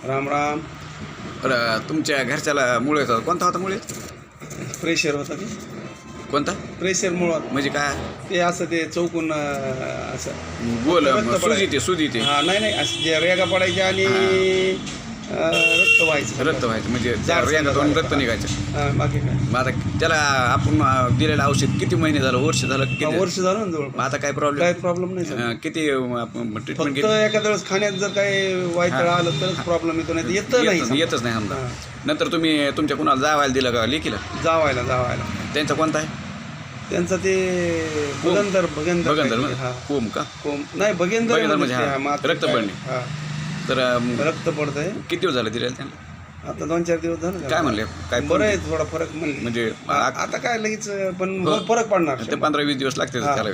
राम राम. तुमच्या घरच्याला मुळे होता कोणता होता मुळे प्रेशर होता ते. कोणता प्रेशर मुळात म्हणजे काय ते असं ते चौकून असं गोल रक्त सुजी ते हा नाही असं जे रेगा पडायच्या आणि रक्त व्हायचं. रक्त व्हायचं म्हणजे रेगातून रक्त निघायचं. बाकी काय मग आता त्याला आपण दिलेलं औषध किती महिने झालं, वर्ष झालं किती? वर्ष झालं ना जवळ. मग आता काय काय प्रॉब्लेम प्रॉब्लेम नाही झाला. किती ट्रीटमेंट फक्त केली? एखाद्या वेळेस खाण्यात जर काही वाईट आलं तरच प्रॉब्लेम येतो, नाही येत नाही. येतच नाही समजा. नंतर तुम्ही तुमच्या कुणाला जावायला दिलं का लेकीला? जावायला त्यांचा कोणता आहे? त्यांचं ते भगंदर भगंदर कोम का? नाही भगेंदर म्हणजे रक्त पडणे. हा तर रक्त पडतंय. किती दिवस झाले दिलेलं त्यांना? आता 2-4 दिवस झाले. काय म्हणले? काय बरं आहे, थोडा फरक म्हणजे आता काय लगेच पण फरक पडणार. ते 15-20 दिवस लागते त्याला.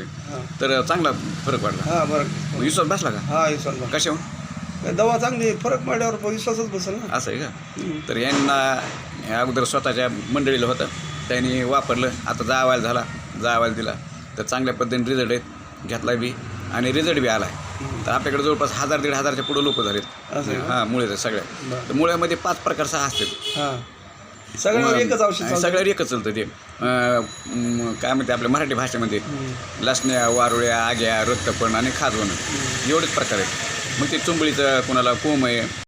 तर चांगला फरक पडला. हा बरं. विश्वास बसला का? हा विश्वास. कशावर? दवा चांगली, फरक पडल्यावर विश्वासच बसेल ना. असं आहे का? तर यांना अगोदर स्वतःच्या मंडळीला होतं, त्यांनी वापरलं. आता जावायला दिला तर चांगल्या पद्धतीने रिझल्ट आहेत, घेतला बी आणि रिझल्ट बी आला आहे. तर आपल्याकडे जवळपास 1000-1500च्या पुढे लोक झालेत. हां मुळे सगळ्या. तर मुळ्यामध्ये 5 प्रकार 6 असतात. हां सगळ्यावर एकच औषध, सगळ्यावर एकच चालतं ते. काय म्हणते आपल्या मराठी भाषेमध्ये लसण्या, वारुळ्या, आग्या, रक्तपण आणि खाजवणं एवढेच प्रकार आहेत. मग ते चुंबळीचं कोणाला कोंब आहे,